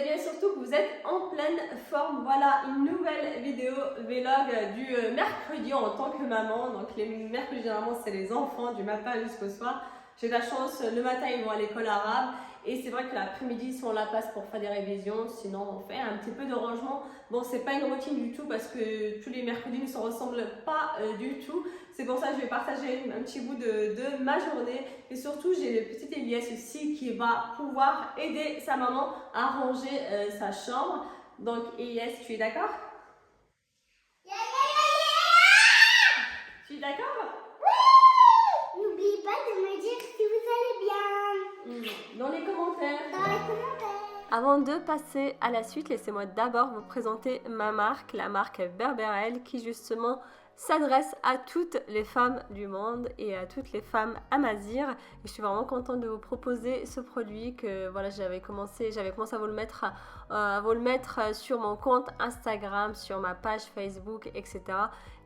bien surtout que vous êtes en pleine forme. Voilà une nouvelle vidéo vlog du mercredi en tant que maman. Donc les mercredis généralement c'est les enfants du matin jusqu'au soir. J'ai de la chance, le matin ils vont à l'école arabe et c'est vrai que l'après-midi ils sont en la place pour faire des révisions. Sinon on fait un petit peu de rangement. Bon, c'est pas une routine du tout parce que tous les mercredis ne se ressemblent pas du tout. C'est pour ça que je vais partager un petit bout de ma journée. Et surtout, j'ai le petit Elias aussi qui va pouvoir aider sa maman à ranger sa chambre. Donc, Elias, tu es d'accord? Tu es d'accord? Oui! N'oubliez pas de me dire si vous allez bien. Dans les commentaires. Dans les commentaires. Avant de passer à la suite, laissez-moi d'abord vous présenter ma marque, la marque Berberelle, qui justement s'adresse à toutes les femmes du monde et à toutes les femmes amazirs. Et je suis vraiment contente de vous proposer ce produit que voilà, j'avais commencé à vous le mettre, sur mon compte Instagram, sur ma page Facebook, etc.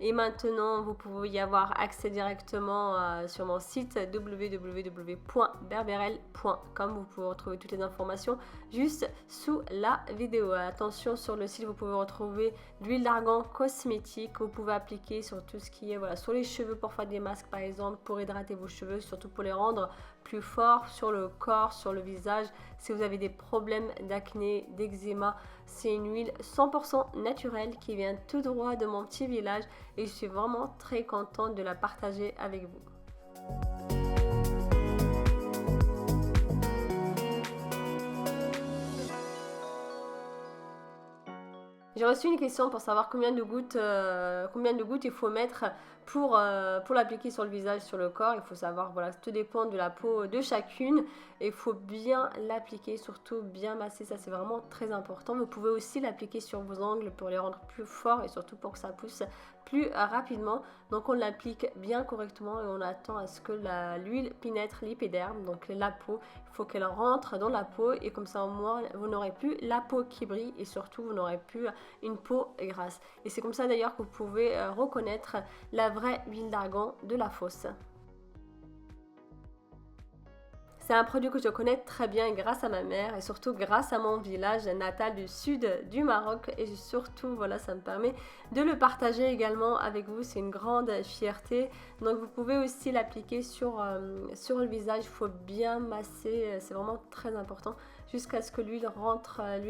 Et maintenant, vous pouvez y avoir accès directement sur mon site www.berberelle.com. Vous pouvez retrouver toutes les informations juste sous la vidéo. Attention, sur le site, vous pouvez retrouver de l'huile d'argan cosmétique que vous pouvez appliquer sur tout ce qui est sur les cheveux pour faire des masques par exemple, pour hydrater vos cheveux, surtout pour les rendre plus forts, sur le corps, sur le visage. Si vous avez des problèmes d'acné, d'eczéma, c'est une huile 100% naturelle qui vient tout droit de mon petit village et je suis vraiment très contente de la partager avec vous. J'ai reçu une question pour savoir combien de gouttes il faut mettre pour l'appliquer sur le visage, sur le corps. Il faut savoir, voilà, tout dépend de la peau de chacune. Et il faut bien l'appliquer, surtout bien masser, ça c'est vraiment très important. Vous pouvez aussi l'appliquer sur vos ongles pour les rendre plus forts et surtout pour que ça pousse plus rapidement. Donc on l'applique bien correctement et on attend à ce que l'huile pénètre l'épiderme, donc la peau. Il faut qu'elle rentre dans la peau et comme ça au moins vous n'aurez plus la peau qui brille et surtout vous n'aurez plus une peau grasse. Et c'est comme ça d'ailleurs que vous pouvez reconnaître la vraie huile d'argan de la fausse. C'est un produit que je connais très bien grâce à ma mère et surtout grâce à mon village natal du sud du Maroc et surtout voilà, ça me permet de le partager également avec vous, c'est une grande fierté. Donc vous pouvez aussi l'appliquer sur le visage, il faut bien masser, c'est vraiment très important jusqu'à ce que l'huile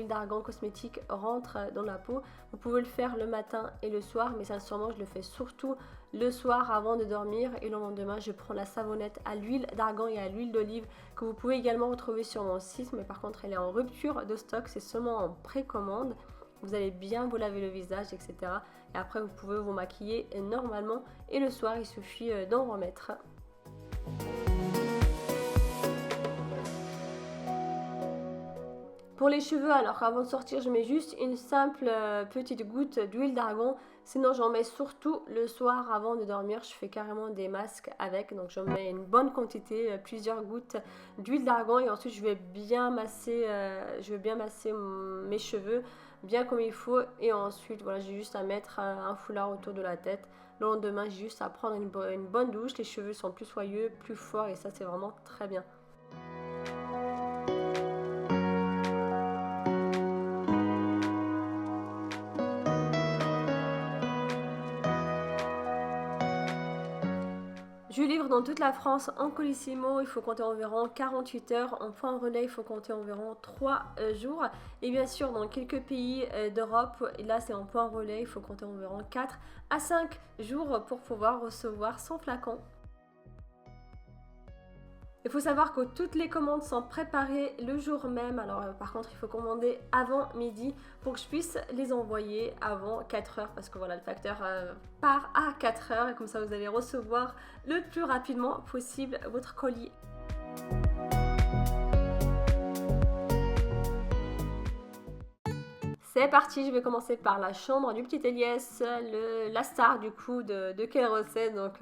d'argan cosmétique rentre dans la peau. Vous pouvez le faire le matin et le soir, mais sincèrement je le fais surtout le soir avant de dormir et le lendemain je prends la savonnette à l'huile d'argan et à l'huile d'olive que vous pouvez également retrouver sur mon site, mais par contre elle est en rupture de stock, c'est seulement en précommande. Vous allez bien vous laver le visage, etc. Et après vous pouvez vous maquiller normalement et le soir il suffit d'en remettre. Pour les cheveux, alors avant de sortir, je mets juste une simple petite goutte d'huile d'argan. Sinon, j'en mets surtout le soir avant de dormir. Je fais carrément des masques avec. Donc, j'en mets une bonne quantité, plusieurs gouttes d'huile d'argan. Et ensuite, je vais bien masser mes cheveux bien comme il faut. Et ensuite, voilà, j'ai juste à mettre un foulard autour de la tête. Le lendemain, j'ai juste à prendre une bonne douche. Les cheveux sont plus soyeux, plus forts. Et ça, c'est vraiment très bien. Je livre dans toute la France en colissimo, il faut compter environ 48 heures. En point relais, il faut compter environ 3 jours. Et bien sûr, dans quelques pays d'Europe, et là c'est en point relais, il faut compter environ 4 à 5 jours pour pouvoir recevoir son flacon. Il faut savoir que toutes les commandes sont préparées le jour même. Alors par contre, il faut commander avant midi pour que je puisse les envoyer avant 4 heures. Parce que voilà, le facteur part à 4 heures et comme ça, vous allez recevoir le plus rapidement possible votre colis. C'est parti, je vais commencer par la chambre du petit Elias, la star du coup de quelle recette. Donc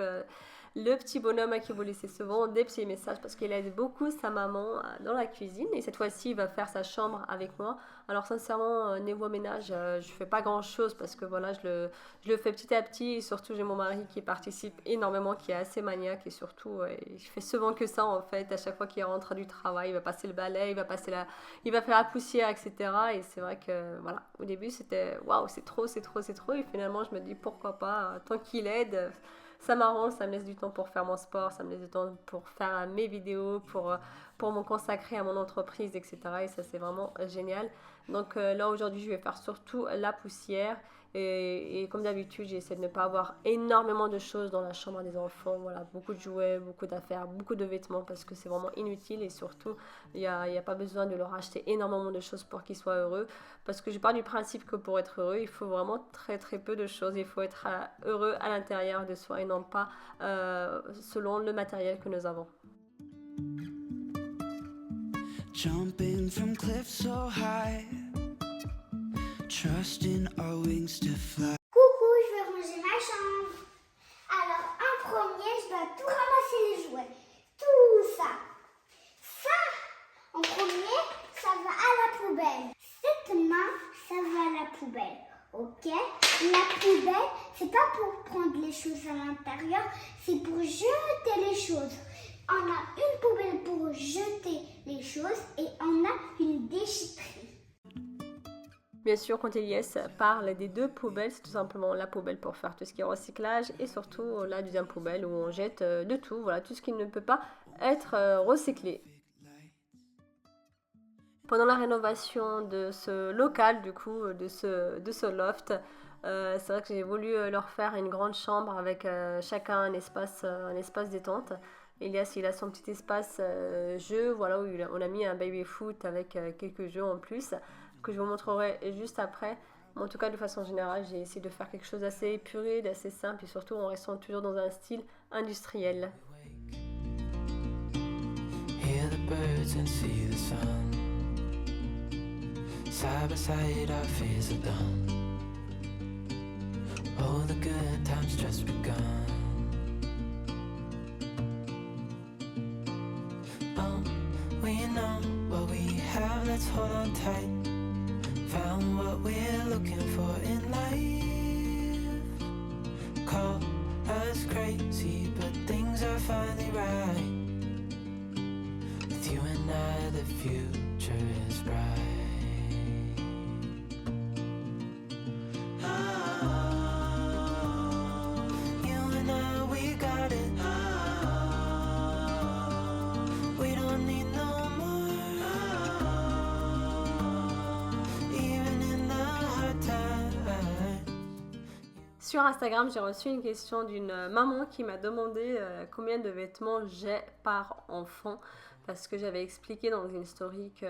le petit bonhomme qui vous laisse souvent des petits messages parce qu'il aide beaucoup sa maman dans la cuisine. Et cette fois-ci, il va faire sa chambre avec moi. Alors sincèrement, niveau ménage, je fais pas grand-chose parce que voilà, je le fais petit à petit. Et surtout, j'ai mon mari qui participe énormément, qui est assez maniaque et surtout, je fais souvent que ça en fait. À chaque fois qu'il rentre du travail, il va passer le balai, il va faire la poussière, etc. Et c'est vrai que voilà, au début c'était waouh, c'est trop, c'est trop, c'est trop. Et finalement, je me dis pourquoi pas, tant qu'il aide, ça m'arrange, ça me laisse du temps pour faire mon sport, ça me laisse du temps pour faire mes vidéos, pour me consacrer à mon entreprise, etc. Et ça, c'est vraiment génial. Donc là, aujourd'hui, je vais faire surtout la poussière. Et comme d'habitude, j'essaie de ne pas avoir énormément de choses dans la chambre des enfants. Voilà, beaucoup de jouets, beaucoup d'affaires, beaucoup de vêtements parce que c'est vraiment inutile. Et surtout, il n'y a pas besoin de leur acheter énormément de choses pour qu'ils soient heureux. Parce que je pars du principe que pour être heureux, il faut vraiment très très peu de choses. Il faut être heureux à l'intérieur de soi et non pas selon le matériel que nous avons. Jumping from cliffs so high, trusting our wings to fly. Coucou, je vais ranger ma chambre. Alors, en premier, je dois tout ramasser les jouets. Tout ça. Ça, en premier, ça va à la poubelle. Cette main, ça va à la poubelle. Ok? La poubelle, c'est pas pour prendre les choses à l'intérieur, c'est pour jeter les choses. On a une poubelle pour jeter les choses et on a une déchetterie. Bien sûr, quand Elias parle des deux poubelles, c'est tout simplement la poubelle pour faire tout ce qui est recyclage et surtout la deuxième poubelle où on jette de tout, voilà, tout ce qui ne peut pas être recyclé. Pendant la rénovation de ce local, du coup, de ce loft, c'est vrai que j'ai voulu leur faire une grande chambre avec chacun un espace détente. Elias, il a son petit espace jeu, voilà, où on a mis un baby foot avec quelques jeux en plus, que je vous montrerai juste après. Mais en tout cas, de façon générale, j'ai essayé de faire quelque chose d'assez épuré, d'assez simple, et surtout en restant toujours dans un style industriel. Hear the birds and see the sun. Side by side, our fears are done. Oh, the good times just begun. We know what we have, let's hold on tight. Found what we're looking for in life. Call us crazy, but things are finally right. With you and I, the future is bright. Sur Instagram, j'ai reçu une question d'une maman qui m'a demandé combien de vêtements j'ai par enfant parce que j'avais expliqué dans une story que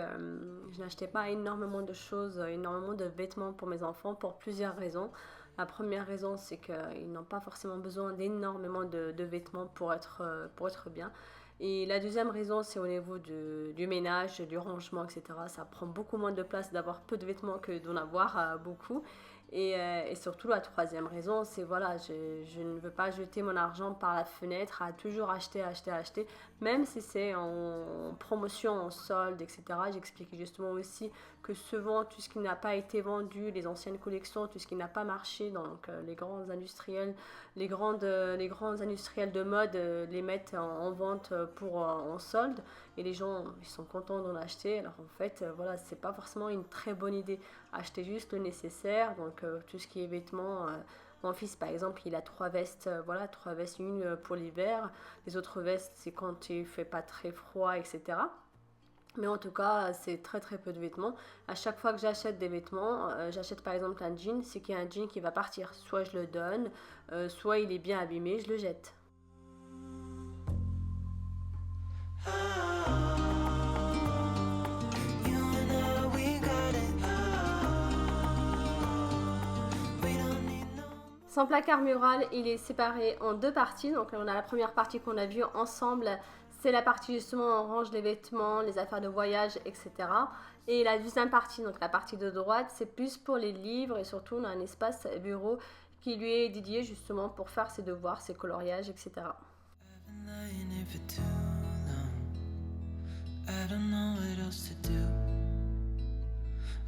je n'achetais pas énormément de choses, énormément de vêtements pour mes enfants pour plusieurs raisons. La première raison, c'est qu'ils n'ont pas forcément besoin d'énormément de vêtements pour être bien. Et la deuxième raison, c'est au niveau du ménage, du rangement, etc. Ça prend beaucoup moins de place d'avoir peu de vêtements que d'en avoir beaucoup. Et surtout, la troisième raison, c'est voilà, je ne veux pas jeter mon argent par la fenêtre à toujours acheter, même si c'est en promotion, en solde, etc. J'explique justement aussi que souvent, tout ce qui n'a pas été vendu, les anciennes collections, tout ce qui n'a pas marché, donc les grands industriels, les grands industriels de mode les mettent en vente en solde et les gens ils sont contents d'en acheter. Alors en fait, voilà, c'est pas forcément une très bonne idée. Acheter juste le nécessaire, donc tout ce qui est vêtements. Mon fils, par exemple, il a 3 vestes, une pour l'hiver. Les autres vestes, c'est quand il fait pas très froid, etc. Mais en tout cas, c'est très très peu de vêtements. À chaque fois que j'achète des vêtements, j'achète par exemple un jean, c'est qu'il y a un jean qui va partir. Soit je le donne, soit il est bien abîmé, je le jette. Son placard mural, il est séparé en 2 parties. Donc on a la première partie qu'on a vue ensemble. C'est la partie justement où on range les vêtements, les affaires de voyage, etc. Et la deuxième partie, donc la partie de droite, c'est plus pour les livres et surtout on a un espace bureau qui lui est dédié justement pour faire ses devoirs, ses coloriages, etc. Lying here for too long. I don't know what else to do.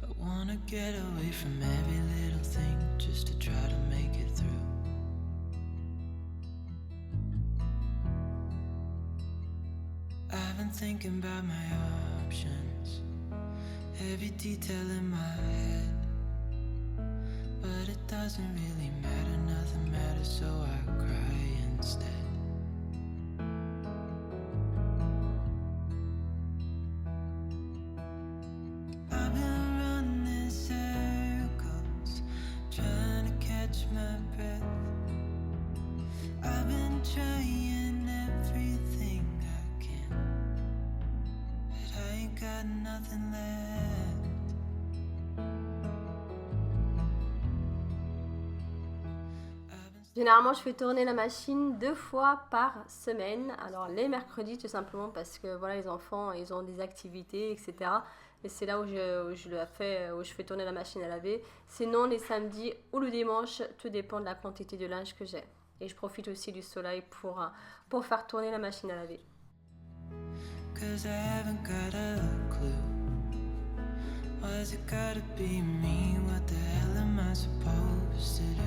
I wanna get away from every little thing just to try to make it through. I've been thinking about my options, every detail in my head, but it doesn't really matter, nothing matters, so I cry instead. I've been running circles, trying to catch my breath. I've been trying everything I can, but I ain't got nothing left. Généralement, je fais tourner la machine 2 fois par semaine. Alors, les mercredis, tout simplement parce que voilà, les enfants, ils ont des activités, etc. Et c'est là où je fais tourner la machine à laver. Sinon, les samedis ou le dimanche, tout dépend de la quantité de linge que j'ai. Et je profite aussi du soleil pour faire tourner la machine à laver. 'Cause I haven't got a clue. Why's it gotta be me? What the hell am I supposed to do?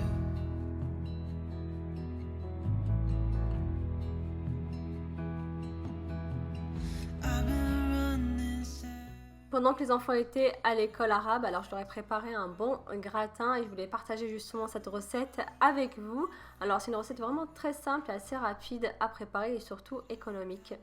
Pendant que les enfants étaient à l'école arabe, alors je leur ai préparé un bon gratin et je voulais partager justement cette recette avec vous. Alors c'est une recette vraiment très simple et assez rapide à préparer et surtout économique.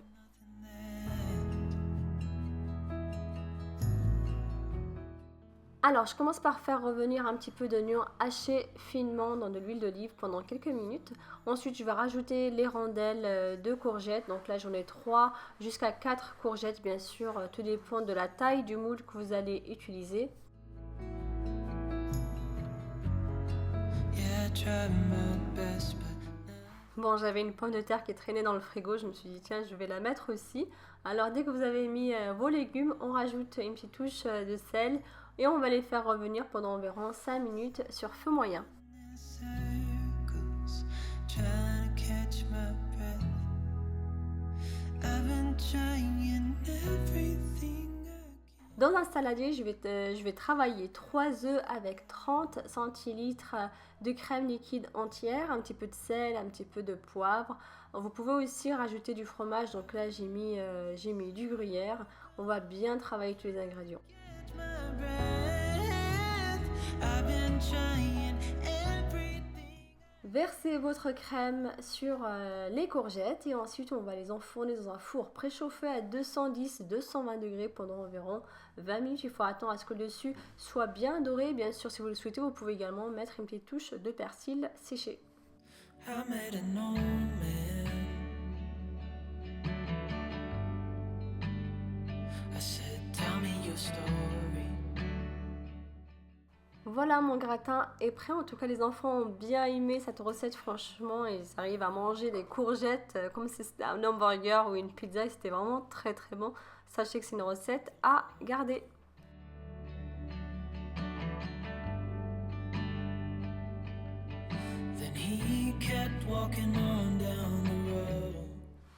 Alors, je commence par faire revenir un petit peu d'oignon haché finement dans de l'huile d'olive pendant quelques minutes. Ensuite, je vais rajouter les rondelles de courgettes. Donc là, j'en ai 3 jusqu'à 4 courgettes, bien sûr. Tout dépend de la taille du moule que vous allez utiliser. Bon, j'avais une pomme de terre qui traînait dans le frigo. Je me suis dit, tiens, je vais la mettre aussi. Alors, dès que vous avez mis vos légumes, on rajoute une petite touche de sel. Et on va les faire revenir pendant environ 5 minutes sur feu moyen. Dans un saladier, je vais travailler 3 œufs avec 30 centilitres de crème liquide entière, un petit peu de sel, un petit peu de poivre. Vous pouvez aussi rajouter du fromage, donc là j'ai mis du gruyère. On va bien travailler tous les ingrédients. Versez votre crème sur les courgettes et ensuite on va les enfourner dans un four préchauffé à 210-220 degrés pendant environ 20 minutes. Il faut attendre à ce que le dessus soit bien doré. Bien sûr, si vous le souhaitez, vous pouvez également mettre une petite touche de persil séché. Voilà, mon gratin est prêt. En tout cas, les enfants ont bien aimé cette recette, franchement. Ils arrivent à manger des courgettes comme si c'était un hamburger ou une pizza. C'était vraiment très très bon. Sachez que c'est une recette à garder.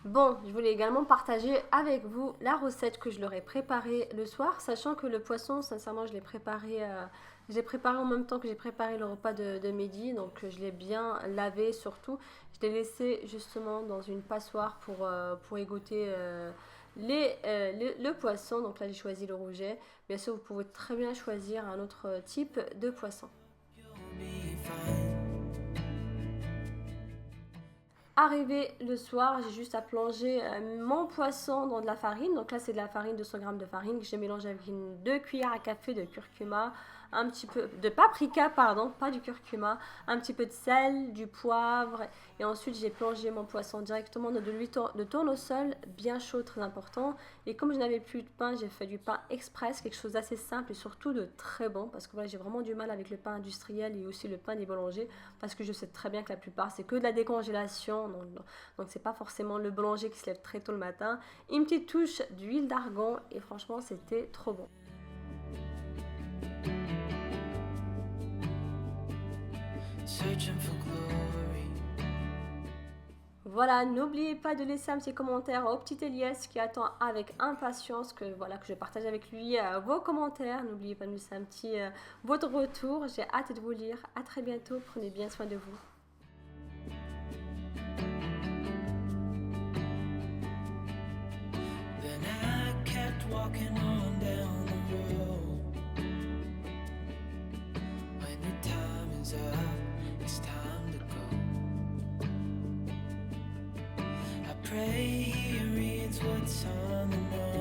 Bon, je voulais également partager avec vous la recette que je leur ai préparée le soir, sachant que le poisson, sincèrement, je l'ai préparé en même temps que j'ai préparé le repas de midi, donc je l'ai bien lavé surtout. Je l'ai laissé justement dans une passoire pour égoutter le poisson. Donc là, j'ai choisi le rouget. Bien sûr, vous pouvez très bien choisir un autre type de poisson. Arrivé le soir, j'ai juste à plonger mon poisson dans de la farine. Donc là, c'est de la farine, 200 g de farine que j'ai mélangé avec 2 cuillères à café de curcuma, un petit peu de paprika, pardon, pas du curcuma, un petit peu de sel, du poivre. Et ensuite, j'ai plongé mon poisson directement dans de l'huile de tournesol, bien chaud, très important. Et comme je n'avais plus de pain, j'ai fait du pain express, quelque chose d'assez simple et surtout de très bon. Parce que voilà, j'ai vraiment du mal avec le pain industriel et aussi le pain des boulangers. Parce que je sais très bien que la plupart, c'est que de la décongélation. Donc c'est pas forcément le boulanger qui se lève très tôt le matin. Une petite touche d'huile d'argan et franchement, c'était trop bon. Voilà, n'oubliez pas de laisser un petit commentaire au petit Elias qui attend avec impatience que je partage avec lui vos commentaires. N'oubliez pas de laisser un petit votre retour. J'ai hâte de vous lire. À très bientôt. Prenez bien soin de vous. Then I kept walking on down the road. When your time is up, it's time to go. I pray he reads what's on the note.